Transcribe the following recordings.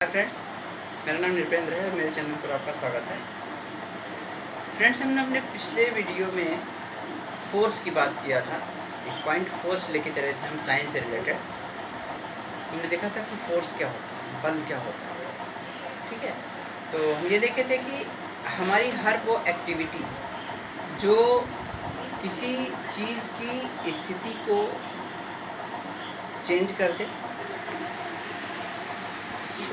Hi friends, मेरा नाम नृपेंद्र है और मेरे चैनल पर आपका स्वागत है। फ्रेंड्स, हमने अपने पिछले वीडियो में फोर्स की बात किया था। एक पॉइंट फोर्स लेके चले थे हम साइंस से रिलेटेड। हमने देखा था कि फोर्स क्या होता है, बल क्या होता है। ठीक है, तो हम ये देखे थे कि हमारी हर वो एक्टिविटी जो किसी चीज़ की स्थिति को चेंज कर दे,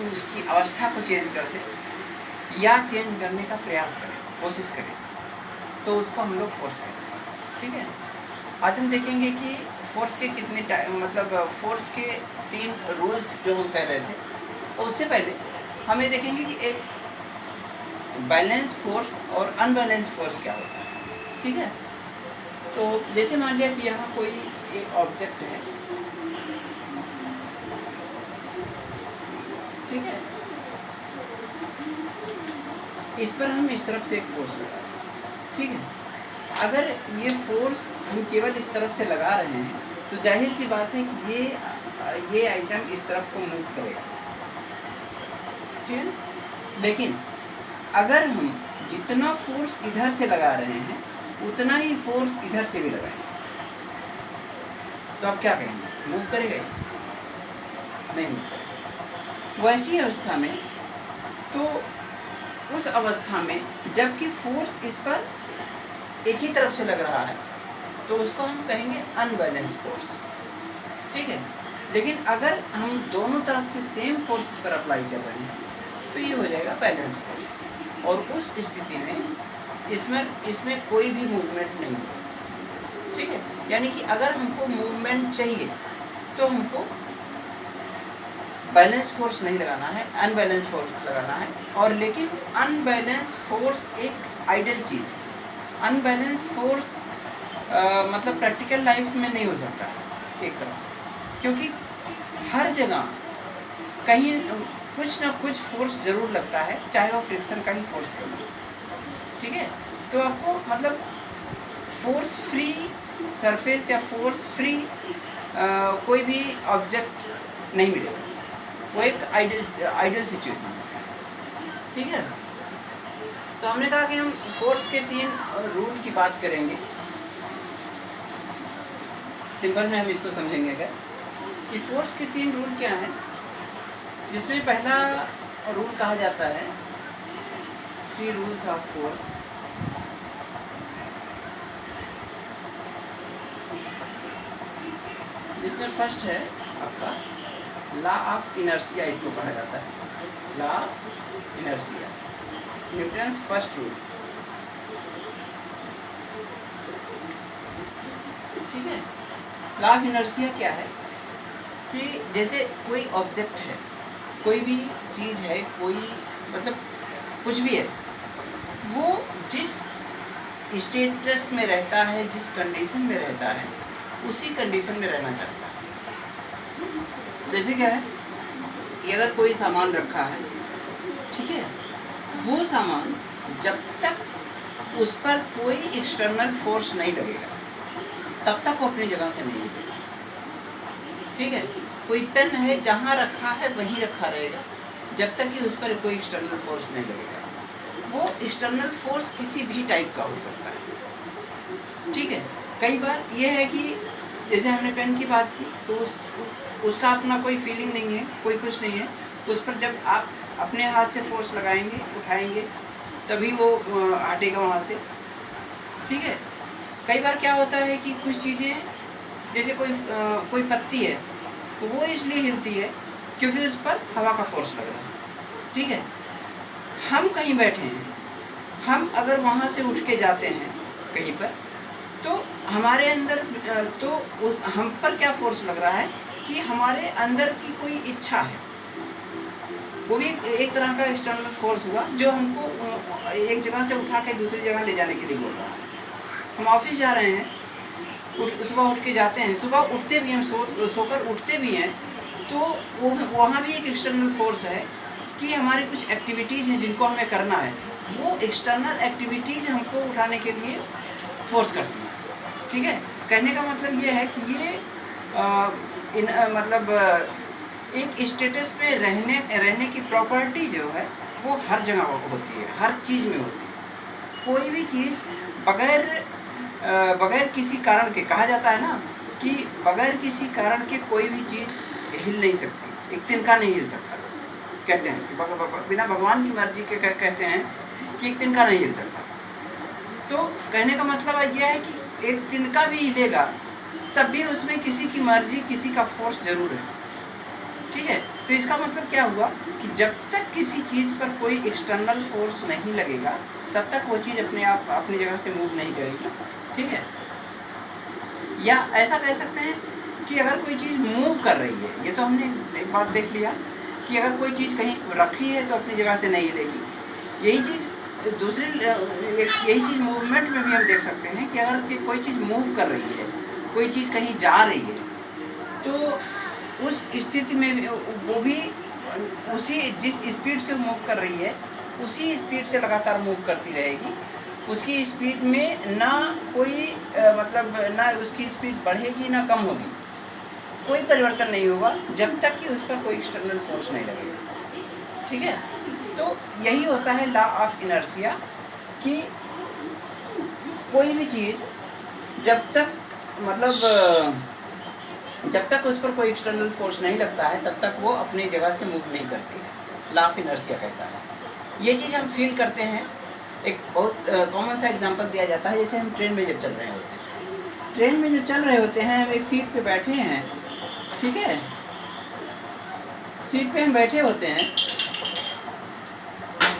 उसकी अवस्था को चेंज कर दे या चेंज करने का प्रयास करें, कोशिश करें, तो उसको हम लोग फोर्स कहते हैं। ठीक है, आज हम देखेंगे कि फोर्स के कितने फोर्स के 3 रूल्स जो हम कह रहे थे। और उससे पहले हम ये देखेंगे कि एक बैलेंस फोर्स और अनबैलेंस फोर्स क्या होता है। ठीक है, तो जैसे मान लिया कि यहाँ कोई एक ऑब्जेक्ट है। ठीक है, इस पर हम इस तरफ से एक फोर्स लगा रहे हैं। ठीक है, अगर ये फोर्स हम केवल इस तरफ से लगा रहे हैं तो जाहिर सी बात है कि ये आइटम इस तरफ को मूव करेगा। ठीक है, लेकिन अगर हम जितना फोर्स इधर से लगा रहे हैं उतना ही फोर्स इधर से भी लगाएंगे तो आप क्या कहेंगे, मूव करेगा? नहीं मूव करेगा। वैसी अवस्था में, तो उस अवस्था में जबकि फोर्स इस पर एक ही तरफ से लग रहा है तो उसको हम कहेंगे अनबैलेंस फोर्स। ठीक है, लेकिन अगर हम दोनों तरफ से सेम फोर्स पर अप्लाई कर रहे हैं तो ये हो जाएगा बैलेंस फोर्स। और उस स्थिति में इसमें कोई भी मूवमेंट नहीं होगा। ठीक है, यानी कि अगर हमको मूवमेंट चाहिए तो हमको बैलेंस फोर्स नहीं लगाना है, अनबैलेंस फोर्स लगाना है। और लेकिन अनबैलेंस फोर्स एक आइडियल चीज़ है। अनबैलेंस फोर्स मतलब प्रैक्टिकल लाइफ में नहीं हो सकता है एक तरह से, क्योंकि हर जगह कहीं कुछ ना कुछ फोर्स ज़रूर लगता है, चाहे वो फ्रिक्शन का ही फोर्स क्यों ना। ठीक है, तो आपको मतलब फोर्स फ्री सरफेस या फोर्स फ्री कोई भी ऑब्जेक्ट नहीं मिलेगा। वो एक आइडियल सिचुएशन होता है। ठीक है, तो हमने कहा कि हम फोर्स के 3 रूल की बात करेंगे। सिंपल में हम इसको समझेंगे अगर कि फोर्स के 3 रूल क्या हैं, जिसमें पहला रूल कहा जाता है 3 रूल्स ऑफ फोर्स। जिसमें फर्स्ट है आपका लॉ ऑफ इनर्शिया, इसको कहा जाता है law of inertia, Newton's first rule. ठीक है, लॉ ऑफ इनर्शिया क्या है कि जैसे कोई ऑब्जेक्ट है, कोई भी चीज़ है, कोई मतलब कुछ भी है, वो जिस स्टेटस में रहता है, जिस कंडीशन में रहता है, उसी कंडीशन में रहना चाहता है। जैसे क्या है कि अगर कोई सामान रखा है, ठीक है, वो सामान जब तक उस पर कोई एक्सटर्नल फोर्स नहीं लगेगा तब तक वो अपनी जगह से नहीं हिलेगा। ठीक है, कोई पेन है, जहाँ रखा है वहीं रखा रहेगा जब तक कि उस पर कोई एक्सटर्नल फोर्स नहीं लगेगा। वो एक्सटर्नल फोर्स किसी भी टाइप का हो सकता है। ठीक है, कई बार ये है कि जैसे हमने पेन की बात की तो उसका अपना कोई फीलिंग नहीं है, कोई कुछ नहीं है। उस पर जब आप अपने हाथ से फोर्स लगाएंगे, उठाएंगे, तभी वो हटेगा वहाँ से। ठीक है, कई बार क्या होता है कि कुछ चीज़ें जैसे कोई पत्ती है, वो इसलिए हिलती है क्योंकि उस पर हवा का फोर्स लग रहा है। ठीक है, हम कहीं बैठे हैं, हम अगर वहाँ से उठ के जाते हैं कहीं पर, तो हमारे अंदर हम पर क्या फोर्स लग रहा है कि हमारे अंदर की कोई इच्छा है, वो भी एक तरह का एक्सटर्नल फोर्स हुआ जो हमको एक जगह से उठा के दूसरी जगह ले जाने के लिए बोल रहा है। हम ऑफिस जा रहे हैं, सुबह उठ के जाते हैं, सुबह उठते भी हैं, सोकर उठते भी हैं, तो वहाँ भी एक एक्सटर्नल फोर्स है कि हमारी कुछ एक्टिविटीज़ हैं जिनको हमें करना है, वो एक्सटर्नल एक्टिविटीज़ हमको उठाने के लिए फोर्स करती हैं। ठीक है, कहने का मतलब ये है कि ये एक स्टेटस में रहने की प्रॉपर्टी जो है वो हर जगह होती है, हर चीज़ में होती है। कोई भी चीज़ बगैर किसी कारण के, कहा जाता है ना कि बगैर किसी कारण के कोई भी चीज़ हिल नहीं सकती, एक तिनका नहीं हिल सकता। कहते हैं कि बिना भगवान की मर्जी के कहते हैं कि एक तिनका नहीं हिल सकता। तो कहने का मतलब यह है कि एक तिनका भी हिलेगा तब भी उसमें किसी की मर्जी, किसी का फोर्स जरूर है। ठीक है, तो इसका मतलब क्या हुआ कि जब तक किसी चीज़ पर कोई एक्सटर्नल फोर्स नहीं लगेगा तब तक वो चीज़ अपने आप अपनी जगह से मूव नहीं करेगी। ठीक है, या ऐसा कह सकते हैं कि अगर कोई चीज़ मूव कर रही है, ये तो हमने एक बात देख लिया कि अगर कोई चीज़ कहीं रखी है तो अपनी जगह से नहीं हिलेगी। यही चीज़ यही चीज़ मूवमेंट में भी हम देख सकते हैं कि अगर कोई चीज़ मूव कर रही है, कोई चीज़ कहीं जा रही है, तो उस स्थिति में वो भी उसी जिस स्पीड से मूव कर रही है उसी स्पीड से लगातार मूव करती रहेगी। उसकी स्पीड में ना कोई मतलब ना उसकी स्पीड बढ़ेगी ना कम होगी, कोई परिवर्तन नहीं होगा जब तक कि उस पर कोई एक्सटर्नल फोर्स नहीं लगेगा। ठीक है, तो यही होता है लॉ ऑफ इनर्शिया कि कोई भी चीज़ जब तक उस पर कोई एक्सटर्नल फोर्स नहीं लगता है तब तक वो अपनी जगह से मूव नहीं करती है। लॉ ऑफ इनर्शिया कहता है। ये चीज़ हम फील करते हैं। एक बहुत कॉमन सा एग्जांपल दिया जाता है, जैसे हम ट्रेन में जब चल रहे होते हैं, ट्रेन में जब चल रहे होते हैं, हम एक सीट पे बैठे हैं। ठीक है, सीट पे हम बैठे होते हैं,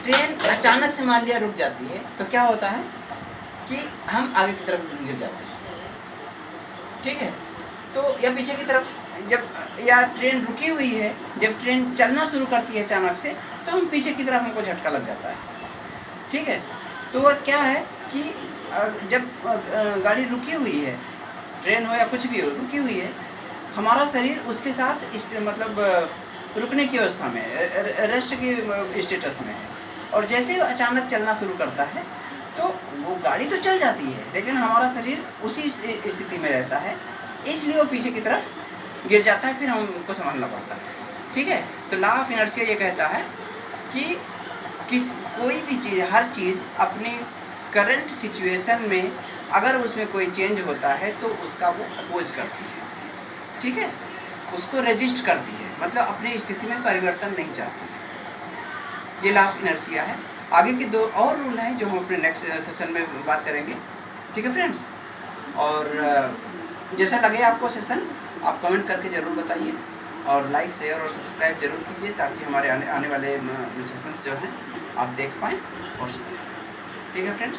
ट्रेन अचानक से मान लिया रुक जाती है, तो क्या होता है कि हम आगे की तरफ गिर जाते हैं। ठीक है, तो या पीछे की तरफ, जब या ट्रेन रुकी हुई है, जब ट्रेन चलना शुरू करती है अचानक से, तो हम पीछे की तरफ हमको झटका लग जाता है। ठीक है, तो वह क्या है कि जब गाड़ी रुकी हुई है, ट्रेन हो या कुछ भी हो, रुकी हुई है, हमारा शरीर उसके साथ मतलब रुकने की अवस्था में, रेस्ट की स्टेटस में है। और जैसे ही अचानक चलना शुरू करता है तो वो गाड़ी तो चल जाती है, लेकिन हमारा शरीर उसी स्थिति में रहता है, इसलिए वो पीछे की तरफ गिर जाता है, फिर हमको संभालना पड़ता है। ठीक है, तो लॉ ऑफ इनर्शिया ये कहता है कि कोई भी चीज़, हर चीज़ अपनी करंट सिचुएशन में अगर उसमें कोई चेंज होता है तो उसका वो अपोज करती है। ठीक है, उसको रेजिस्ट करती है, मतलब अपनी स्थिति में परिवर्तन नहीं चाहती है। ये लॉ ऑफ इनर्शिया है। आगे के दो और रूल हैं जो हम अपने नेक्स्ट सेशन में बात करेंगे। ठीक है फ्रेंड्स, और जैसा लगे आपको सेशन, आप कमेंट करके ज़रूर बताइए, और लाइक, शेयर और सब्सक्राइब जरूर कीजिए ताकि हमारे आने वाले सेशंस जो हैं आप देख पाएँ और समझ पाएँ। ठीक है फ्रेंड्स।